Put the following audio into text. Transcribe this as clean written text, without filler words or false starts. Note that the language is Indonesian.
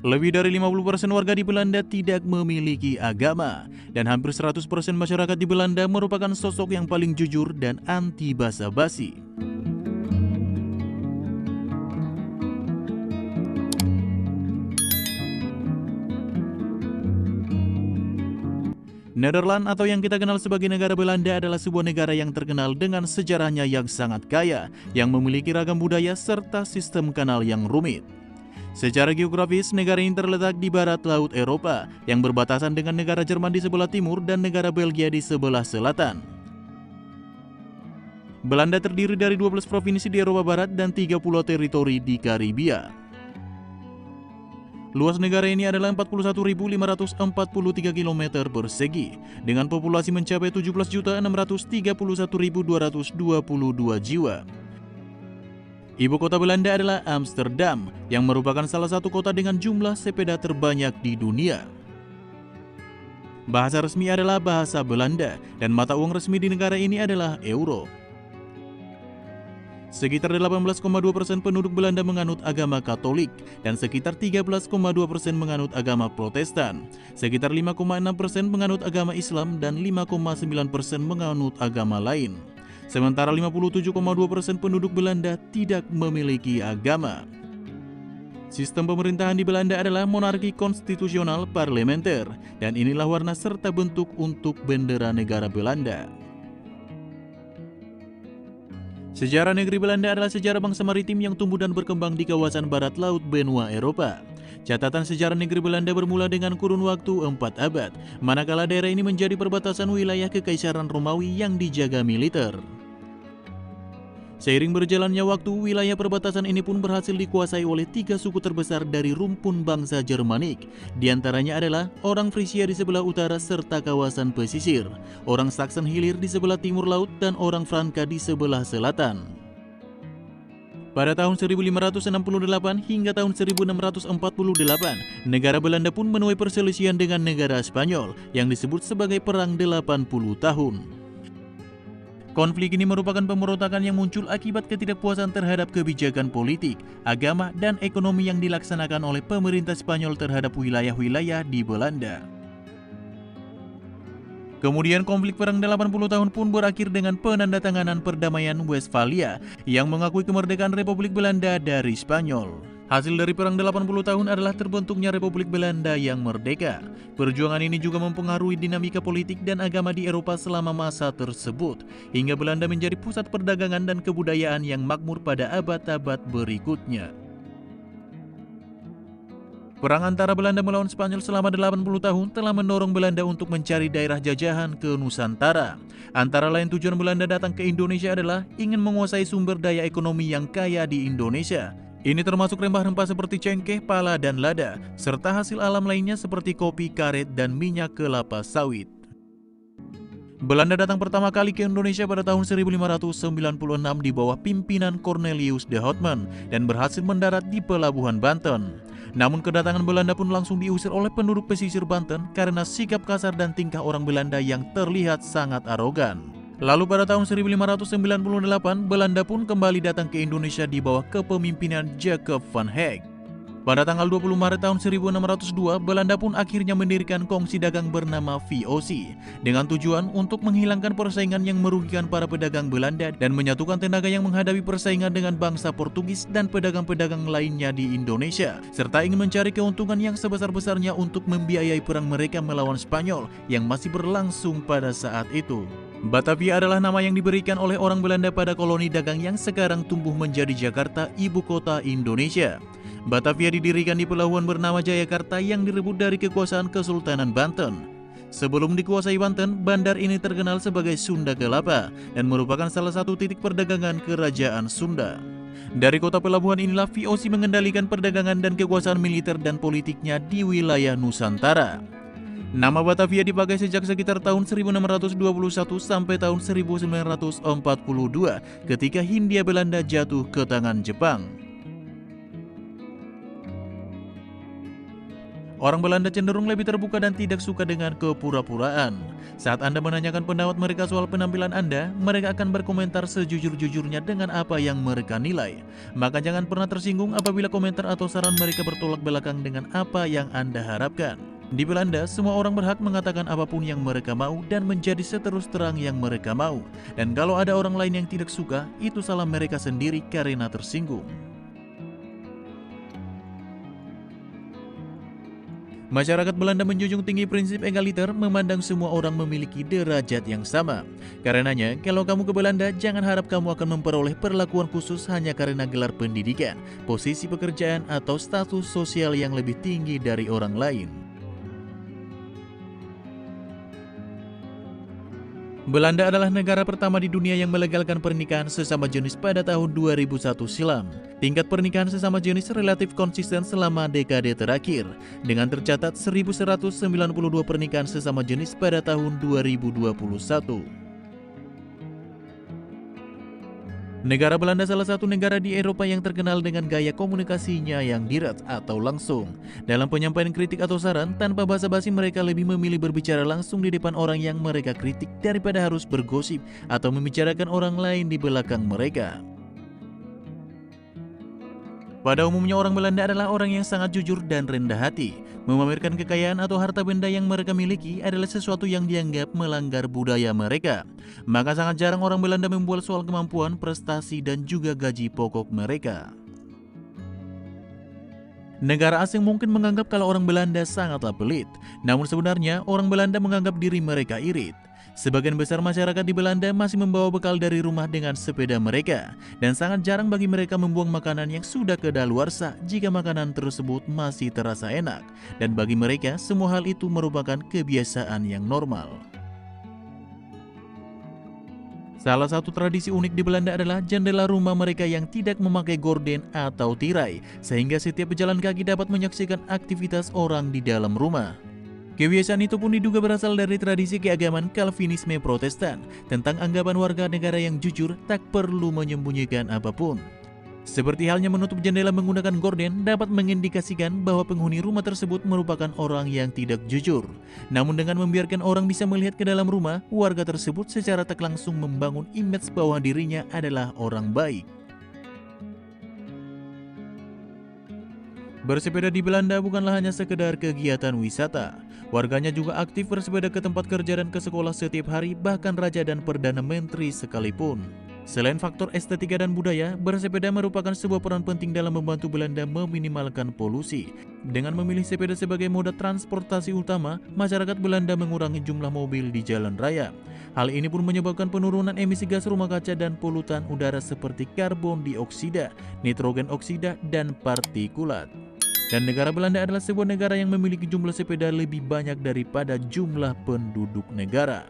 Lebih dari 50% warga di Belanda tidak memiliki agama, dan hampir 100% masyarakat di Belanda merupakan sosok yang paling jujur dan anti basa-basi. Nederland atau yang kita kenal sebagai negara Belanda adalah sebuah negara yang terkenal dengan sejarahnya yang sangat kaya, yang memiliki ragam budaya serta sistem kanal yang rumit. Secara geografis, negara ini terletak di barat laut Eropa, yang berbatasan dengan negara Jerman di sebelah timur dan negara Belgia di sebelah selatan. Belanda terdiri dari 12 provinsi di Eropa Barat dan 3 pulau teritori di Karibia. Luas negara ini adalah 41.543 km persegi, dengan populasi mencapai 17.631.222 jiwa. Ibu kota Belanda adalah Amsterdam, yang merupakan salah satu kota dengan jumlah sepeda terbanyak di dunia. Bahasa resmi adalah bahasa Belanda, dan mata uang resmi di negara ini adalah euro. Sekitar 18,2% penduduk Belanda menganut agama Katolik, dan sekitar 13,2% menganut agama Protestan. Sekitar 5,6% menganut agama Islam dan 5,9% menganut agama lain. Sementara 57,2% penduduk Belanda tidak memiliki agama. Sistem pemerintahan di Belanda adalah monarki konstitusional parlementer, dan inilah warna serta bentuk untuk bendera negara Belanda. Sejarah negeri Belanda adalah sejarah bangsa maritim yang tumbuh dan berkembang di kawasan barat laut benua Eropa. Catatan sejarah negeri Belanda bermula dengan kurun waktu 4 abad, manakala daerah ini menjadi perbatasan wilayah Kekaisaran Romawi yang dijaga militer. Seiring berjalannya waktu, wilayah perbatasan ini pun berhasil dikuasai oleh 3 suku terbesar dari rumpun bangsa Germanik. Di antaranya adalah orang Frisia di sebelah utara serta kawasan pesisir, orang Saxon Hilir di sebelah timur laut, dan orang Franka di sebelah selatan. Pada tahun 1568 hingga tahun 1648, negara Belanda pun menuai perselisihan dengan negara Spanyol yang disebut sebagai Perang 80 tahun. Konflik ini merupakan pemberontakan yang muncul akibat ketidakpuasan terhadap kebijakan politik, agama, dan ekonomi yang dilaksanakan oleh pemerintah Spanyol terhadap wilayah-wilayah di Belanda. Kemudian konflik Perang 80 tahun pun berakhir dengan penandatanganan Perdamaian Westphalia yang mengakui kemerdekaan Republik Belanda dari Spanyol. Hasil dari Perang 80 tahun adalah terbentuknya Republik Belanda yang merdeka. Perjuangan ini juga mempengaruhi dinamika politik dan agama di Eropa selama masa tersebut, hingga Belanda menjadi pusat perdagangan dan kebudayaan yang makmur pada abad-abad berikutnya. Perang antara Belanda melawan Spanyol selama 80 tahun telah mendorong Belanda untuk mencari daerah jajahan ke Nusantara. Antara lain tujuan Belanda datang ke Indonesia adalah ingin menguasai sumber daya ekonomi yang kaya di Indonesia. Ini termasuk rempah-rempah seperti cengkeh, pala, dan lada, serta hasil alam lainnya seperti kopi, karet, dan minyak kelapa sawit. Belanda datang pertama kali ke Indonesia pada tahun 1596 di bawah pimpinan Cornelius de Houtman dan berhasil mendarat di Pelabuhan Banten. Namun kedatangan Belanda pun langsung diusir oleh penduduk pesisir Banten karena sikap kasar dan tingkah orang Belanda yang terlihat sangat arogan. Lalu pada tahun 1598, Belanda pun kembali datang ke Indonesia di bawah kepemimpinan Jacob van Heck. Pada tanggal 20 Maret tahun 1602, Belanda pun akhirnya mendirikan kongsi dagang bernama VOC dengan tujuan untuk menghilangkan persaingan yang merugikan para pedagang Belanda dan menyatukan tenaga yang menghadapi persaingan dengan bangsa Portugis dan pedagang-pedagang lainnya di Indonesia, serta ingin mencari keuntungan yang sebesar-besarnya untuk membiayai perang mereka melawan Spanyol yang masih berlangsung pada saat itu. Batavia adalah nama yang diberikan oleh orang Belanda pada koloni dagang yang sekarang tumbuh menjadi Jakarta, ibu kota Indonesia. Batavia didirikan di pelabuhan bernama Jayakarta yang direbut dari kekuasaan Kesultanan Banten. Sebelum dikuasai Banten, bandar ini terkenal sebagai Sunda Kelapa dan merupakan salah satu titik perdagangan kerajaan Sunda. Dari kota pelabuhan inilah VOC mengendalikan perdagangan dan kekuasaan militer dan politiknya di wilayah Nusantara. Nama Batavia dipakai sejak sekitar tahun 1621 sampai tahun 1942 ketika Hindia Belanda jatuh ke tangan Jepang. Orang Belanda cenderung lebih terbuka dan tidak suka dengan kepura-puraan. Saat Anda menanyakan pendapat mereka soal penampilan Anda, mereka akan berkomentar sejujur-jujurnya dengan apa yang mereka nilai. Maka jangan pernah tersinggung apabila komentar atau saran mereka bertolak belakang dengan apa yang Anda harapkan. Di Belanda, semua orang berhak mengatakan apapun yang mereka mau dan menjadi seterus terang yang mereka mau. Dan kalau ada orang lain yang tidak suka, itu salah mereka sendiri karena tersinggung. Masyarakat Belanda menjunjung tinggi prinsip egaliter, memandang semua orang memiliki derajat yang sama. Karenanya, kalau kamu ke Belanda, jangan harap kamu akan memperoleh perlakuan khusus hanya karena gelar pendidikan, posisi pekerjaan, atau status sosial yang lebih tinggi dari orang lain. Belanda adalah negara pertama di dunia yang melegalkan pernikahan sesama jenis pada tahun 2001 silam. Tingkat pernikahan sesama jenis relatif konsisten selama dekade terakhir, dengan tercatat 1.192 pernikahan sesama jenis pada tahun 2021. Negara Belanda salah satu negara di Eropa yang terkenal dengan gaya komunikasinya yang direct atau langsung. Dalam penyampaian kritik atau saran, tanpa basa-basi mereka lebih memilih berbicara langsung di depan orang yang mereka kritik daripada harus bergosip atau membicarakan orang lain di belakang mereka. Pada umumnya orang Belanda adalah orang yang sangat jujur dan rendah hati. Memamerkan kekayaan atau harta benda yang mereka miliki adalah sesuatu yang dianggap melanggar budaya mereka. Maka sangat jarang orang Belanda membual soal kemampuan, prestasi, dan juga gaji pokok mereka. Negara asing mungkin menganggap kalau orang Belanda sangatlah pelit. Namun sebenarnya orang Belanda menganggap diri mereka irit. Sebagian besar masyarakat di Belanda masih membawa bekal dari rumah dengan sepeda mereka, dan sangat jarang bagi mereka membuang makanan yang sudah kedaluarsa jika makanan tersebut masih terasa enak, dan bagi mereka semua hal itu merupakan kebiasaan yang normal. Salah satu tradisi unik di Belanda adalah jendela rumah mereka yang tidak memakai gorden atau tirai, sehingga setiap pejalan kaki dapat menyaksikan aktivitas orang di dalam rumah. Kebiasaan itu pun diduga berasal dari tradisi keagamaan Calvinisme Protestan tentang anggapan warga negara yang jujur tak perlu menyembunyikan apapun. Seperti halnya menutup jendela menggunakan gorden dapat mengindikasikan bahwa penghuni rumah tersebut merupakan orang yang tidak jujur. Namun dengan membiarkan orang bisa melihat ke dalam rumah, warga tersebut secara tak langsung membangun image bahwa dirinya adalah orang baik. Bersepeda di Belanda bukanlah hanya sekedar kegiatan wisata. Warganya juga aktif bersepeda ke tempat kerja dan ke sekolah setiap hari, bahkan raja dan perdana menteri sekalipun. Selain faktor estetika dan budaya, bersepeda merupakan sebuah peran penting dalam membantu Belanda meminimalkan polusi. Dengan memilih sepeda sebagai moda transportasi utama, masyarakat Belanda mengurangi jumlah mobil di jalan raya. Hal ini pun menyebabkan penurunan emisi gas rumah kaca dan polutan udara seperti karbon dioksida, nitrogen oksida, dan partikulat. Dan negara Belanda adalah sebuah negara yang memiliki jumlah sepeda lebih banyak daripada jumlah penduduk negara.